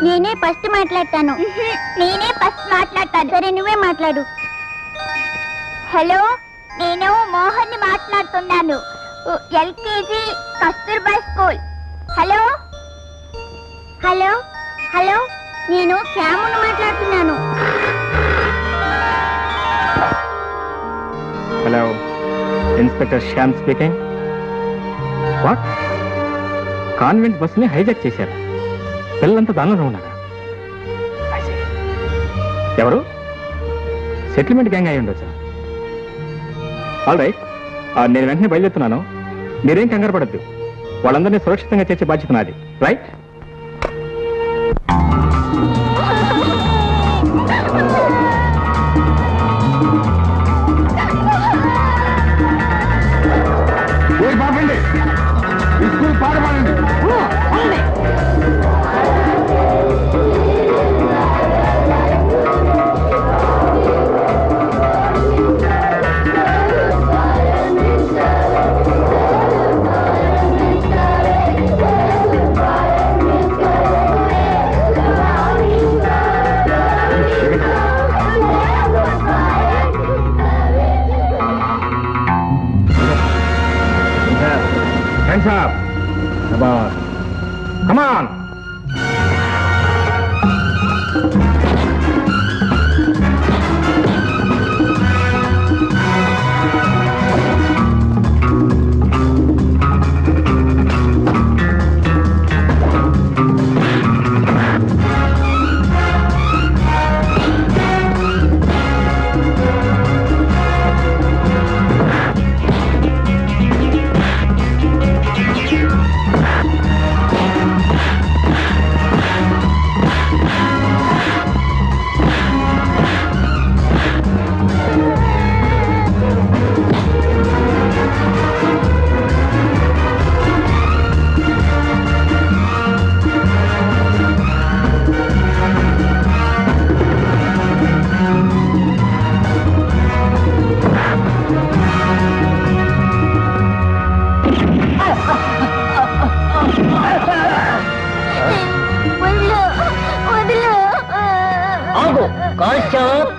నేనే ఫస్ట్ మాట్లాడతాను. నేనే ఫస్ట్ మాట్లాడతాను. సరే నువ్వే మాట్లాడు. హలో, నేను మోహన్ మాట్లాడుతున్నాను. LKG Kasturba school. Hello hello hello, నేను శ్యామును మాట్లాడుతున్నాను. Hello, inspector Shyam speaking. What? Convent బస్సుని హైజాక్ చేశారు. పిల్లలంతా దానిలో ఉన్నారా? ఎవరు? సెటిల్మెంట్ గ్యాంగ్ అయి ఉండొచ్చు. ఆల్ రైట్, నేను వెంటనే బయలుదేరుతున్నాను. మీరేం కంగారు పడద్దు. వాళ్ళందరినీ సురక్షితంగా చేర్చే బాధ్యత నాది. రైట్? బాబండి, స్కూల్ పాట పాడండి. Hands up! Come on!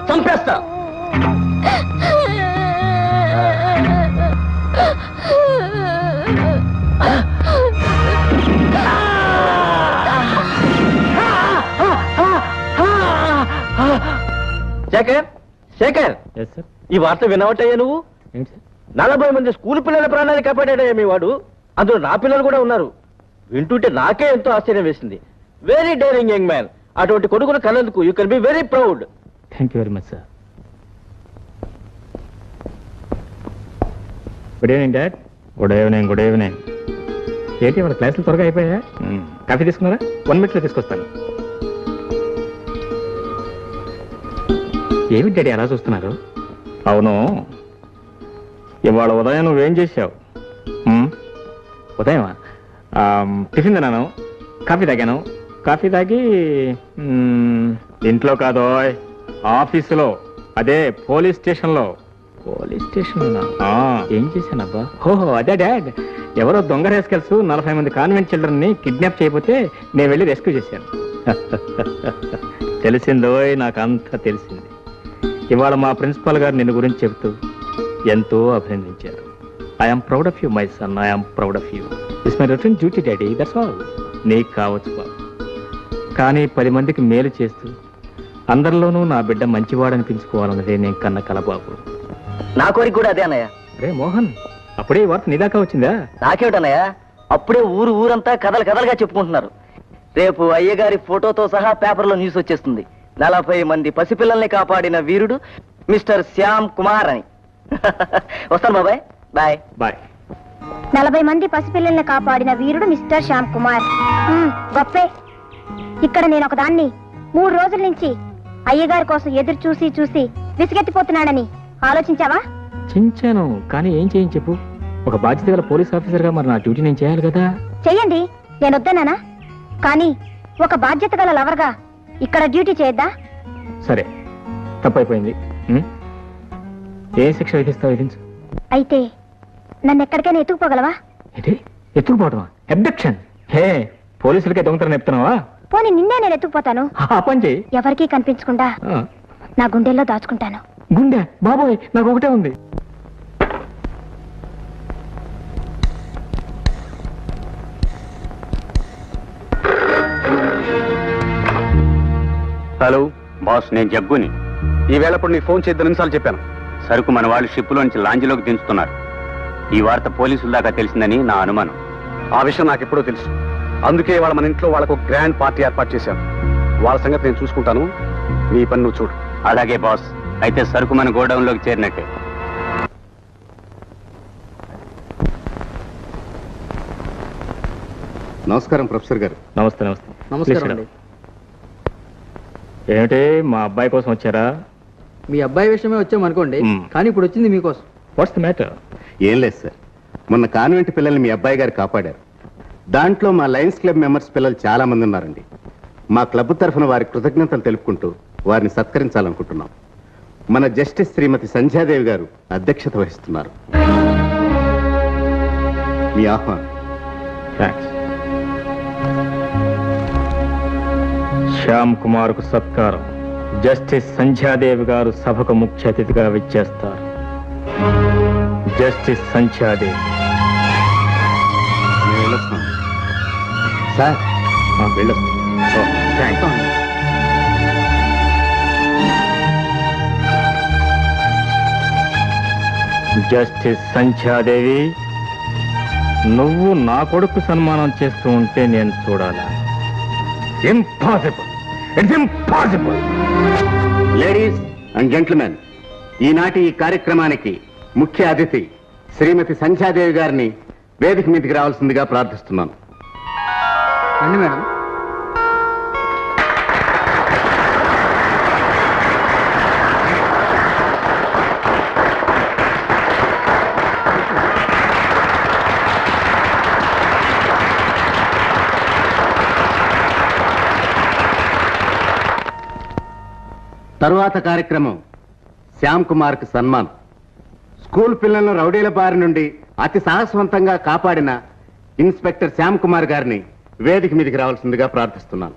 చంపేస్తా. శేఖర్, శేఖర్, ఈ వార్త వినవటయ్యా నువ్వు? 40 మంది స్కూల్ పిల్లల ప్రాణాలు కాపాడాడయ్యా మీ వాడు. అందులో నా పిల్లలు కూడా ఉన్నారు. వింటుంటే నాకే ఎంతో ఆశ్చర్యం వేసింది. Very daring young man. అటువంటి కొడుకును కన్నందుకు you can be very proud. Thank you very much sir. Good evening dad. Good evening. Good evening. ఏంటి వాళ్ళ క్లాసులు త్వరగా అయిపోయా? కాఫీ తీసుకున్నారా? 1 minute తీసుకొస్తాను. ఏమిటి డాడీ అలా చూస్తున్నారు? అవును, ఇవాళ ఉదయం నువ్వేం చేశావు? ఉదయమా? టిఫిన్ తిన్నాను, కాఫీ తాగాను. కాఫీ తాగి ఇంట్లో కాదో ఆఫీసులో, అదే పోలీస్ స్టేషన్లో. పోలీస్ స్టేషన్ ఏం చేశానబ్బా? ఓహో అదే డాడ్, ఎవరో దొంగ రేస్కెల్స్ 40 మంది కాన్వెంట్ చిల్డ్రన్ ని కిడ్నాప్ చేయకపోతే నేను వెళ్ళి రెస్క్యూ చేశాను. తెలిసిందో, నాకు అంతా తెలిసింది. ఇవాళ మా ప్రిన్సిపాల్ గారు నిన్ను గురించి చెబుతూ ఎంతో అభినందించారు. I'm proud of you my son, I'm proud of you. It's my return duty daddy, that's all. నీకు కావచ్చు బాబు, కానీ 10 మందికి మేలు చేస్తూ అందరిలోనూ నా బిడ్డ మంచివాడనిపించుకోవాలన్నదే నేను కన్న కల బాబు. నా కోరిక కూడా అదే అన్నయ్య. అరే మోహన్, అప్పుడే ఈ వార్త నీ దాకా వచ్చిందా? నాకేమిటన్నయ్య, అప్పుడే ఊరంతా కథలు కథలుగా చెప్పుకుంటున్నారు. రేపు అయ్యగారి ఫోటోతో సహా పేపర్లో న్యూస్ వచ్చేస్తుంది. 40 మంది పసిపిల్లల్ని కాపాడిన వీరుడు మిస్టర్ శ్యామ్ కుమార్ అని. వస్తాను బాబాయ్. Bye bye. 40 మంది పసిపిల్లల్ని కాపాడిన వీరుడు మిస్టర్ శ్యామ్ కుమార్. గొప్పే. ఇక్కడ నేను ఒకదాన్ని 3 రోజుల నుంచి అయ్యగారి కోసం ఎదురు చూసి చూసి విసిగెత్తిపోతున్నాడని ఆలోచించావా? చించాను, కానీ ఏం చేయని చెప్పు. ఒక బాధ్యత గల పోలీస్ ఆఫీసర్ గా మరి నా డ్యూటీ నేను చేయాలి కదా. చెయ్యండి, నేను వద్దన్నానా? కానీ ఒక బాధ్యత గల లవర్ గా ఇక్కడ డ్యూటీ చేయొద్దా? సరే, తప్పైపోయింది. ఏ శిక్ష విధిస్తావు? విధించు. అయితే నన్ను ఎక్కడికైనా ఎత్తుకుపోగలవా? ఏంటి ఎత్తుకుపోవటమా? అబ్డక్షన్. హే, పోలీసులకే దొంగతనం చెప్తున్నావా? పోనీ నిన్నే నేను ఎత్తుకుపోతాను. ఆ పని చేయి. ఎవరికీ కనిపించకుండా ఆ, నా గుండెల్లో దాచుకుంటాను. గుండె బాబోయ్, నాకు ఒకటే ఉంది. హలో బాస్, నేను జగ్గుని. ఈవేళప్పుడు నీకు ఫోన్ చేద్దాం నిమిషాలు చెప్పాను. సరుకు మన వాళ్ళు షిప్ లోంచి లాంజ్లోకి దించుతున్నారు. ఈ వార్త పోలీసుల దాకా తెలిసిందని నా అనుమానం. ఆ విషయం నాకు ఎప్పుడో తెలుసు. అందుకే వాళ్ళ మన ఇంట్లో వాళ్ళకు గ్రాండ్ పార్టీ ఏర్పాటు చేశాను. వాళ్ళ సంగతి నేను చూసుకుంటాను. నీ పని నువ్వు చూడు. అలాగే బాస్, అయితే సరుకు మన గోడౌన్ లోకి చేరినట్టే. నమస్కారం ప్రొఫెసర్ గారు. నమస్తే నమస్తే. నమస్కారం Please అండి. sit down. ఏమిటి మా అబ్బాయి కోసం వచ్చారా? మీ అబ్బాయి విషయమే వచ్చామనుకోండి, కానీ ఇప్పుడు వచ్చింది మీకోసం. What's the matter? ఏం లేదు సార్, మొన్న కాన్వెంట్ పిల్లల్ని మీ అబ్బాయి గారు కాపాడారు. దాంట్లో మా లయన్స్ క్లబ్ మెంబర్స్ పిల్లలు చాలా మంది ఉన్నారండి. మా క్లబ్ తరఫున వారి కృతజ్ఞతలు తెలుపుకుంటూ వారిని సత్కరించాలనుకుంటున్నాం. మన జస్టిస్ శ్రీమతి సంధ్యాదేవి గారు అధ్యక్షత వహిస్తున్నారు. మీ ఆహ్వానం. థ్యాంక్స్. శ్యామ్ కుమార్ కు సత్కారం. జస్టిస్ సంధ్యాదేవి గారు సభకు ముఖ్య అతిథిగా విచ్చేస్తారు. జస్టిస్ సంధ్యాదేవి. మేము వెళ్ళొస్తున్నాం. సార్ వెళ్ళొస్తాం. జస్టిస్ సంధ్యాదేవి, నువ్వు నా కొడుకు సన్మానం చేస్తూ ఉంటే నేను చూడాలా? Impossible, it's impossible. Ladies and gentlemen, ఈనాటి ఈ కార్యక్రమానికి ముఖ్య అతిథి శ్రీమతి సంధ్యాదేవి గారిని వేదిక మీదకి రావాల్సిందిగా ప్రార్థిస్తున్నాను. రండి మేడం. తరువాత కార్యక్రమం శ్యామ్ కుమార్ కి సన్మానం. స్కూల్ పిల్లలను రౌడీల బారి నుండి అతి సాహసవంతంగా కాపాడిన ఇన్స్పెక్టర్ శ్యామ్ కుమార్ గారిని వేదిక మీదకి రావాల్సిందిగా ప్రార్థిస్తున్నాను.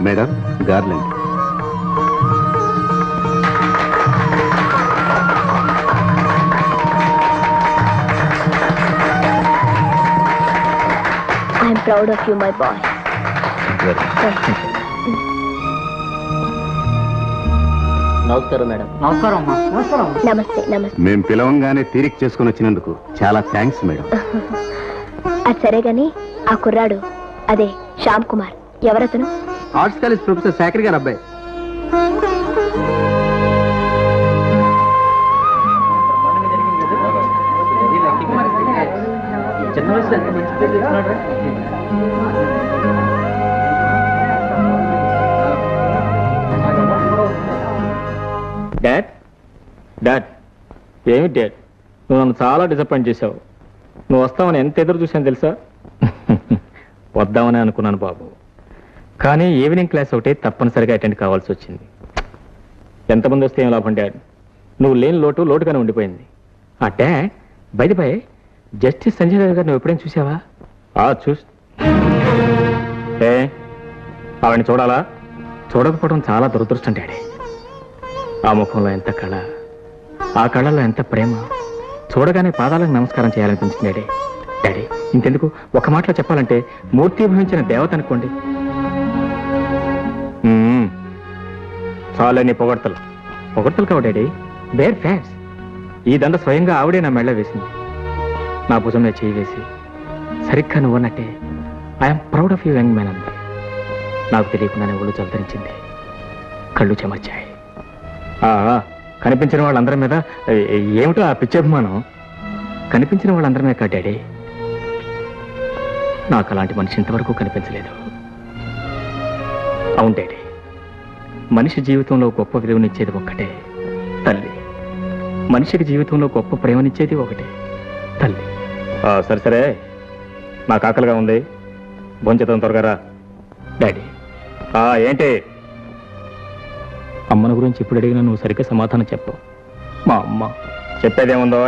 Madam, garland. I'm proud of you my boy. నమస్కారం మేడం. నమస్కారం అమ్మా. నమస్కారం. నమస్తే నమస్తే. మేం పిలవంగానే తీరిక చేసుకుని వచ్చినందుకు చాలా థ్యాంక్స్ మేడం. అది సరే గాని ఆ కుర్రాడు, అదే శ్యామ్ కుమార్, ఎవరతను? ఆర్ట్స్ కాలేజ్ ప్రొఫెసర్ శేఖర్ గారు అబ్బాయి. చిన్న వయసు ఎంత మంచి పేరు తెచ్చుకున్నాడు. డాడ్, డాడ్, ఏమి డాడ్, నువ్వు నన్ను చాలా డిసప్పాయింట్ చేశావు. నువ్వు వస్తావని ఎంత ఎదురు చూశాను తెలుసా? వద్దామని అనుకున్నాను బాబు, కానీ ఈవినింగ్ క్లాస్ ఒకటి తప్పనిసరిగా అటెండ్ కావాల్సి వచ్చింది. ఎంతమంది వస్తే ఏం లాభం డాడ్? నువ్వు లేని లోటుగానే ఉండిపోయింది. ఆ dad, by the by, justice Sanjay గారు నువ్వు ఎప్పుడైనా చూసావా? ఏ ఆవిడని చూడాలా? చూడకపోవడం చాలా దురదృష్టం డాడీ. ఆ ముఖంలో ఎంత కళ, ఆ కళలో ఎంత ప్రేమ. చూడగానే పాదాలకు నమస్కారం చేయాలనిపించింది డాడీ. డాడీ, ఇంకెందుకు, ఒక మాటలో చెప్పాలంటే మూర్తిభవించిన దేవత అనుకోండి. చాలని పొగడ్తలు కావు డాడీ, బేర్ ఫ్యాక్ట్స్. ఈ దండ స్వయంగా ఆవిడే నా మెళ్ళ వేసింది. నా భుజం మీద చేయి వేసి, సరిగ్గా నువ్వన్నట్టే I'm proud of you young man అంది. నాకు తెలియకుండానే ఒళ్ళు జలధరించింది, కళ్ళు చెమర్చాయి. కనిపించిన వాళ్ళందరి మీద ఏమిటో ఆ పిచ్చాభిమానం. కనిపించిన వాళ్ళందరి మీద కాదు డాడీ, నాకు అలాంటి మనిషి ఇంతవరకు కనిపించలేదు. అవును డాడీ, మనిషి జీవితంలో గొప్ప విలువనిచ్చేది ఒక్కటే, తల్లి. మనిషికి జీవితంలో గొప్ప ప్రేమనిచ్చేది ఒకటే, తల్లి. సరే సరే, నాకు ఆకలిగా ఉంది, భోంచేద్దాం, త్వరగా రా. డాడీ. ఏంటి? అమ్మను గురించి ఇప్పుడు అడిగినా నువ్వు సరిగ్గా సమాధానం చెప్పవు. మా అమ్మ చెప్పేదేముందో,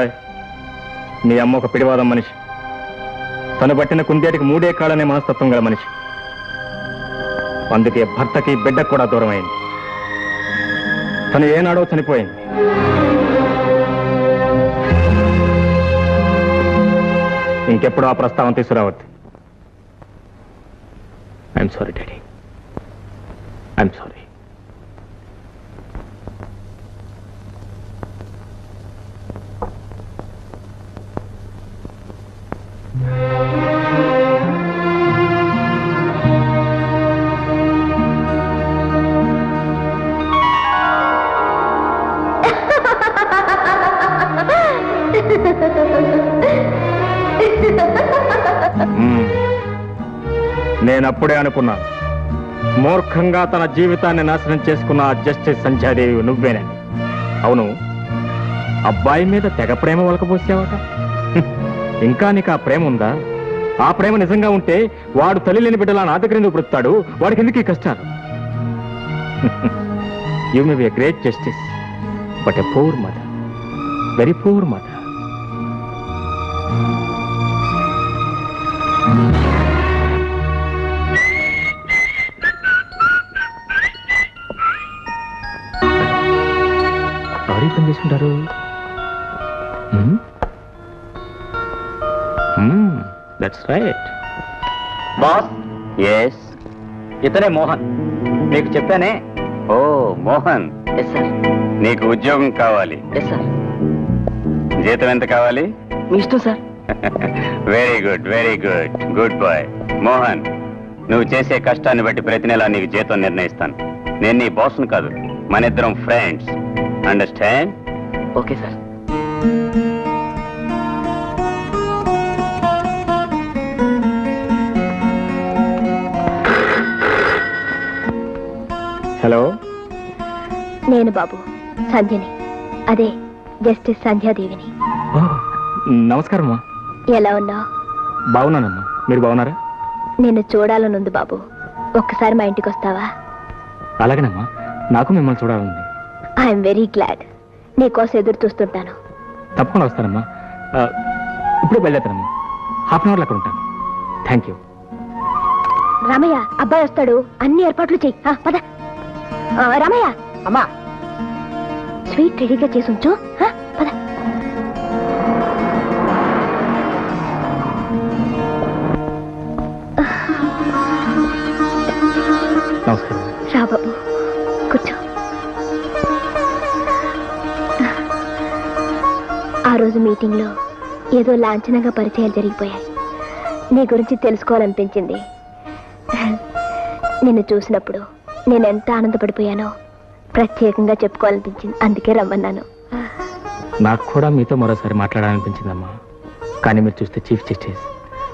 మీ అమ్మ ఒక పిడివాదం మనిషి. తను పట్టిన కుందేటికి 3 కాళ్ళనే మనస్తత్వం గల మనిషి. అందుకే భర్తకి బిడ్డకు కూడా దూరం అయింది. తను ఏనాడో చనిపోయింది. ఇంకెప్పుడు ఆ ప్రస్తావన తీసుకురావద్దు. I'm sorry daddy, I'm sorry. నేనప్పుడే అనుకున్నాను, మూర్ఖంగా తన జీవితాన్ని నాశనం చేసుకున్న జస్టిస్ సంధ్యాదేవి నువ్వేనని. అవును, అబ్బాయి మీద తెగ ప్రేమ ఒలకపోసావట. ఇంకా నీకు ఆ ప్రేమ ఉందా? ఆ ప్రేమ నిజంగా ఉంటే వాడు తల్లి లేని బిడ్డలా నా దగ్గర ఎందుకు బ్రతుకుతాడు? వాడికి ఎందుకు ఈ కష్టాలు? You may be a great justice, but a poor mother, very poor mother. ఎవరి పని చేసుకుంటారు? That's right. బాస్. ఎస్, ఇతనే మోహన్, మీకు చెప్పానే. ఓ మోహన్, ఎస్ సార్. నీకు ఉద్యోగం కావాలి. Yes sir. జీతం ఎంత కావాలి? మీ ఇష్టం sir. Very good, very good, good boy. Mohan, నువ్వు చేసే కష్టాన్ని బట్టి ప్రతి నెలా నీకు జీతం నిర్ణయిస్తాను. నేను నీ బాస్ను కాదు, మన ఇద్దరం friends. Understand? Okay sir. Hello, నేను బాబు సంధ్యని, అదే జస్టిస్ సంధ్యాదేవిని. నమస్కారం అమ్మా. ఎలా ఉన్నావు? బాగున్నానమ్మా, మీరు బాగున్నారా? నిన్ను చూడాలనుంది బాబు, ఒక్కసారి మా ఇంటికి వస్తావా? అలాగేనమ్మా, నాకు మిమ్మల్ని చూడాలండి. I'm very glad. నీకోసం ఎదురు చూస్తుంటాను. తప్పకుండా వస్తానమ్మా. ఇప్పుడు బయలుదేరుతానమ్మా, హాఫ్ అన్ అవర్లో అక్కడ ఉంటాను. Thank you. రామయ్య, అబ్బాయి వస్తాడు, అన్ని ఏర్పాట్లు చెయ్యి. పద. రామయ్య, అమ్మా, స్వీట్ రెడీగా చేసి ఉంచు. పద. నమస్కారం. రా బాబు, కూర్చో. ఆ రోజు మీటింగ్లో ఏదో లాంఛనంగా పరిచయాలు జరిగిపోయాయి. నీ గురించి తెలుసుకోవాలనిపించింది. నిన్ను చూసినప్పుడు నేను ఎంత ఆనందపడిపోయానో ప్రత్యేకంగా చెప్పుకోవాలనిపించింది. అందుకే రమ్మన్నాను. నాకు కూడా మీతో మరోసారి మాట్లాడాలనిపించిందమ్మా. కానీ మీరు చూస్తే చీఫ్ జస్టిస్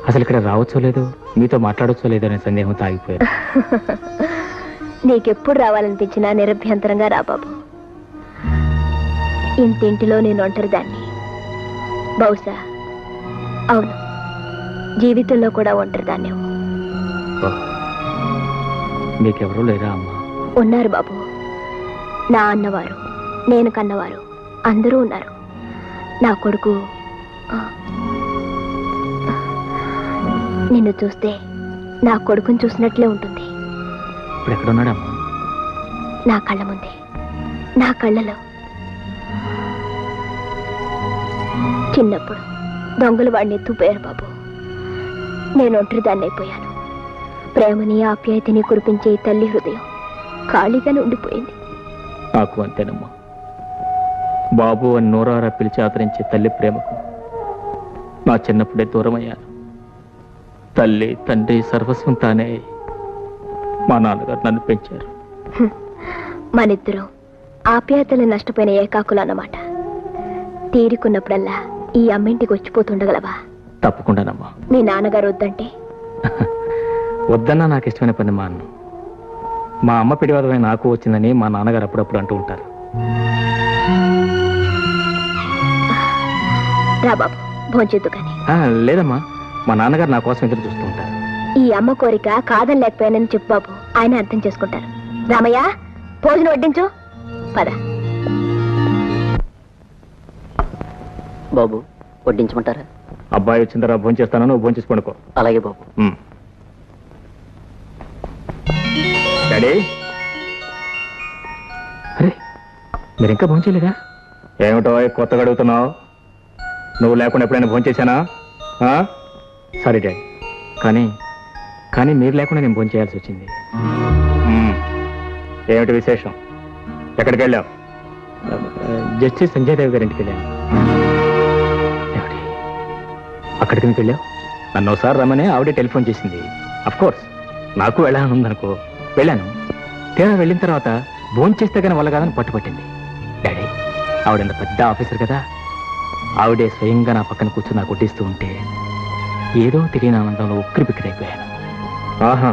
అసలు ఇక్కడ రావచ్చో లేదో, మీతో మాట్లాడొచ్చో లేదో అనే సందేహంతో ఆగిపోయారు. నీకెప్పుడు రావాలనిపించినా నిరభ్యంతరంగా రా బాబు. ఇంటింటిలో నేను ఒంటరి దాన్ని. బహుశా అవును, జీవితంలో కూడా ఒంటరి దాన్ని. మీకెవరూ లేరా అమ్మా? ఉన్నారు బాబు. నా అన్నవారు, నేను కన్నవారు అందరూ ఉన్నారు. నా కొడుకు నిన్ను చూస్తే నా కొడుకుని చూసినట్లే ఉంటుంది. ఇప్పుడు ఎక్కడున్నాడమ్మా? నా కళ్ళ ముందే, నా కళ్ళలో. చిన్నప్పుడు దొంగలు వాడిని ఎత్తుపోయారు బాబు. నేను ఒంటరి దాన్ని అయిపోయాను. ప్రేమని ఆప్యాయతని కురిపించే ఈ తల్లి హృదయం ఖాళీగానే ఉండిపోయింది. నాకు అంతేనమ్మా. బాబు అని నోరారా పిలిచి ఆదరించే తల్లి ప్రేమకు నా చిన్నప్పుడే దూరం అయ్యాను. తల్లి తండ్రి సర్వస్వం తానే మా నాన్నగారు నన్ను పెంచారు. మనిద్దరం ఆప్యాయతలు నష్టపోయిన ఏకాకులు అన్నమాట. తీరికున్నప్పుడల్లా ఈ అమ్మింటికి వచ్చిపోతుండగలవా? తప్పకుండానమ్మా. మీ నాన్నగారు వద్దంటే? వద్దన్నా నాకు ఇష్టమైన పని మా అన్న. మా అమ్మ పిడివాదమే నాకు వచ్చిందని మా నాన్నగారు అప్పుడప్పుడు అంటూ ఉంటారు. రా బాబు భోంచేద్దు కానీ. లేదమ్మా, మా నాన్నగారు నా కోసం ఎదురు చూస్తూ ఉంటారు. ఈ అమ్మ కోరిక కాదని లేకపోయానని చెప్పు బాబు, ఆయన అర్థం చేసుకుంటారు. రామయ్య భోజనం వడ్డించు. పద బాబు, వడ్డించమంటారా? అబ్బాయి వచ్చిన తర్వాత భోజనం చేస్తాను, నువ్వు భోజనం చేసి పడుకో. అలాగే బాబు. డాడీ, అరే మీరు ఇంకా భోజనం చేయలేదా? ఏమిటో కొత్తగా అడుగుతున్నావు? నువ్వు లేకుండా ఎప్పుడైనా భోజనం చేశానా? సారీ డాడీ, కానీ మీరు లేకుండా నేను భోజనం చేయాల్సి వచ్చింది. ఏమిటి విశేషం? ఎక్కడికి వెళ్ళావు? జస్టిస్ సంజయ్ దేవ్ గారింటికి వెళ్ళాను. ఏమిటి అక్కడికి నీకు వెళ్ళావు? నన్ను ఒకసారి రమ్మని ఆవిడే టెలిఫోన్ చేసింది. అఫ్ కోర్స్ నాకు వెళ్ళాలని ఉందనుకో, వెళ్ళాను. తేడా వెళ్ళిన తర్వాత భోజనం చేస్తే కానీ వల్ల కాదని పట్టుపట్టింది. డాడీ, ఆవిడ పెద్ద ఆఫీసర్ కదా, ఆవిడే స్వయంగా నా పక్కన కూర్చొని నాకు వడ్డిస్తూ ఉంటే ఏదో తెలియని ఆనందంలో ఉక్కిరి బిక్కిరైపోయాను. ఆహా,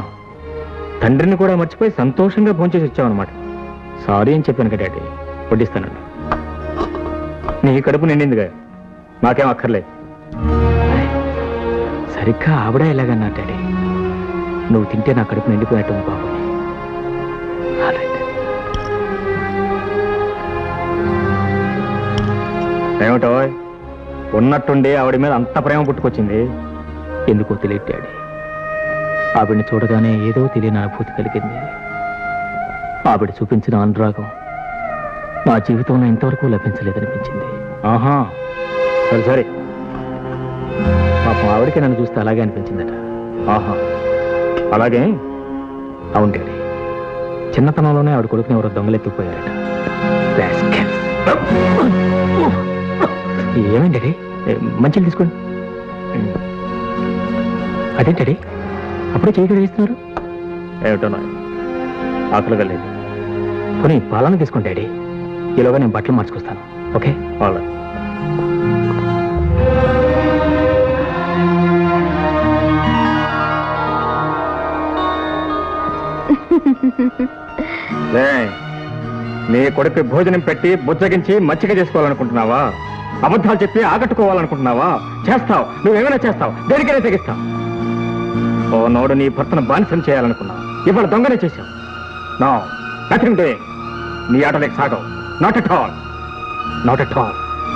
తండ్రిని కూడా మర్చిపోయి సంతోషంగా భోంచేసి వచ్చావన్నమాట. సారీ అని చెప్పాను కదా డాడీ, వడ్డిస్తానండి. నీ కడుపు నిండిందిగా, నాకేం అక్కర్లేదు. సరిగ్గా ఆవిడ ఎలాగన్నా డాడీ, నువ్వు తింటే నా కడుపు నిండిపోయినట్టుంది బాబు. ఏమిటో ఉన్నట్టుండి ఆవిడ మీద అంత ప్రేమ పుట్టుకొచ్చింది. ఎందుకో తెలియదు డాడీ, ఆవిడని చూడగానే ఏదో తెలియని అనుభూతి కలిగింది. ఆవిడ చూపించిన అనురాగం నా జీవితంలో ఇంతవరకు లభించలేదనిపించింది. ఆహా, సరే సరే, పాపం ఆవిడకి నన్ను చూస్తే అలాగే అనిపించిందట. ఆహా, అలాగే? అవును డాడీ, చిన్నతనంలోనే ఆవిడ కొడుకుని ఎవరో దొంగలెత్తుకుపోయారట. ఏమైంది డాడీ? మంచిగా తీసుకోండి. అదేంటండి అప్పుడే చేయి వేస్తున్నారు? ఏమిటో ఆకలిగా లేదు. కొన్ని పాలన తీసుకోండి డాడీ, ఈలోగా నేను బట్టలు మార్చుకొస్తాను. ఓకే? వాళ్ళ నీ కొడుకు భోజనం పెట్టి బుజ్జగించి మచ్చిక చేసుకోవాలనుకుంటున్నావా? అబద్ధాలు చెప్పి ఆకట్టుకోవాలనుకుంటున్నావా? చేస్తావు, నువ్వేమైనా చేస్తావు, దేనికైనా తెగిస్తావు. ఓ నోడు నీ భర్తను బానిసం చేయాలనుకున్నావు, ఇవాళ దొంగనే చేశావు. No, nothing doing. నీ ఆటలేక సాగవు. Not at all, not at all.